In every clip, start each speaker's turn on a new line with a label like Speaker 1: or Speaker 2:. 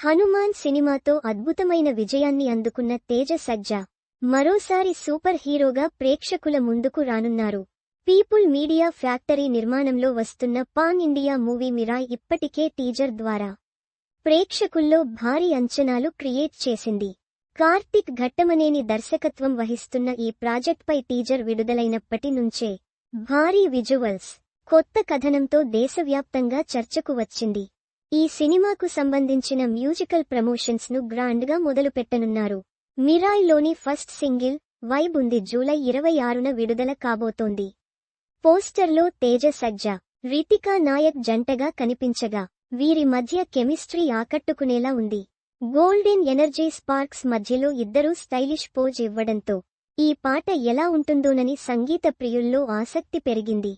Speaker 1: హనుమాన్ సినిమాతో అద్భుతమైన విజయాన్ని అందుకున్న తేజ సజ్జా మరోసారి సూపర్ హీరోగా ప్రేక్షకుల ముందుకు రానున్నారు. పీపుల్ మీడియా ఫ్యాక్టరీ నిర్మాణంలో వస్తున్న పాన్ ఇండియా మూవీ మిరాయ్ ఇప్పటికే టీజర్ ద్వారా ప్రేక్షకుల్లో భారీ అంచనాలు క్రియేట్ చేసింది. కార్తిక్ ఘట్టమనేని దర్శకత్వం వహిస్తున్న ఈ ప్రాజెక్ట్పై టీజర్ విడుదలైనప్పటి నుంచే భారీ విజువల్స్, కొత్త కథనంతో దేశవ్యాప్తంగా చర్చకు వచ్చింది. ఈ సినిమాకు సంబంధించిన మ్యూజికల్ ప్రమోషన్స్ ను గ్రాండ్ గా మొదలుపెట్టనున్నారు. మిరాయ్ లోని ఫస్ట్ సింగిల్ వైబ్ ఉంది జూలై 26న విడుదల కాబోతోంది. పోస్టర్లో తేజ సజ్జా, రితికా నాయక్ జంటగా కనిపించగా వీరి మధ్య కెమిస్ట్రీ ఆకట్టుకునేలా ఉంది. గోల్డెన్ ఎనర్జీ స్పార్క్స్ మధ్యలో ఇద్దరూ స్టైలిష్ పోజ్ ఇవ్వడంతో ఈ పాట ఎలా ఉంటుందోనని సంగీత ప్రియుల్లో ఆసక్తి పెరిగింది.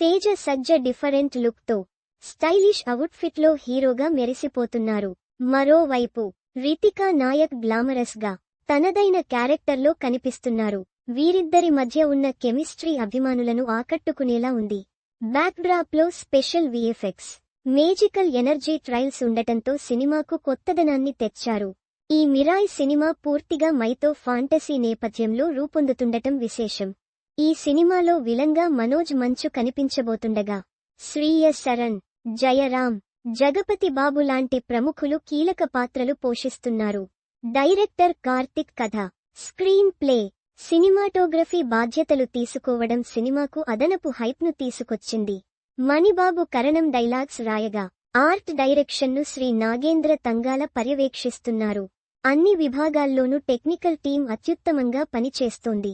Speaker 1: తేజ సజ్జా డిఫరెంట్ లుక్ తో స్టైలిష్ అవుట్ఫిట్ లో హీరోగా మెరిసిపోతున్నారు. మరోవైపు రితికా నాయక్ గ్లామరస్ గా తనదైన క్యారెక్టర్లో కనిపిస్తున్నారు. వీరిద్దరి మధ్య ఉన్న కెమిస్ట్రీ అభిమానులను ఆకట్టుకునేలా ఉంది. బ్యాక్డ్రాప్ లో special VFX, magical energy trials ఉండటంతో సినిమాకు కొత్తదనాన్ని తెచ్చారు. ఈ మిరాయ్ సినిమా పూర్తిగా మైతో ఫాంటసీ నేపథ్యంలో రూపొందుతుండటం విశేషం. ఈ సినిమాలో విలన్గా మనోజ్ మంచు కనిపించబోతుండగా శ్రీయ శరణ్, జయరాం, జగపతి బాబు లాంటి ప్రముఖులు కీలక పాత్రలు పోషిస్తున్నారు. డైరెక్టర్ కార్తిక్ కథ, స్క్రీన్ ప్లే, సినిమాటోగ్రఫీ బాధ్యతలు తీసుకోవడం సినిమాకు అదనపు హైప్ను తీసుకొచ్చింది. మణిబాబు కరణం డైలాగ్స్ రాయగా ఆర్ట్ డైరెక్షన్ను శ్రీ నాగేంద్ర తంగాల పర్యవేక్షిస్తున్నారు. అన్ని విభాగాల్లోనూ టెక్నికల్ టీం అత్యుత్తమంగా పనిచేస్తోంది.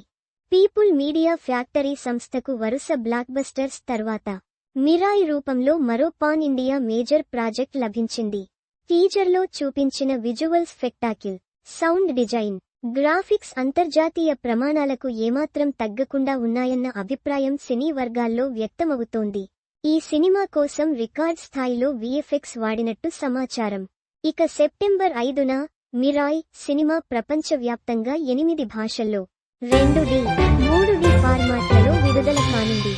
Speaker 1: పీపుల్ మీడియా ఫ్యాక్టరీ సంస్థకు వరుస బ్లాక్బస్టర్స్ తర్వాత మిరాయ్ రూపంలో మరో పాన్ ఇండియా మేజర్ ప్రాజెక్ట్ లభించింది. టీజర్లో చూపించిన visuals spectacle, sound design, graphics అంతర్జాతీయ ప్రమాణాలకు ఏమాత్రం తగ్గకుండా ఉన్నాయన్న అభిప్రాయం సినీ వర్గాల్లో వ్యక్తమవుతోంది. ఈ సినిమా కోసం రికార్డ్ స్థాయిలో విఎఫ్ఎక్స్ వాడినట్టు సమాచారం. ఇక సెప్టెంబర్ 5న మిరాయ్ సినిమా ప్రపంచవ్యాప్తంగా 8 భాషల్లో 2D, 3D ఫార్మాట్లలో విడుదల కానుంది.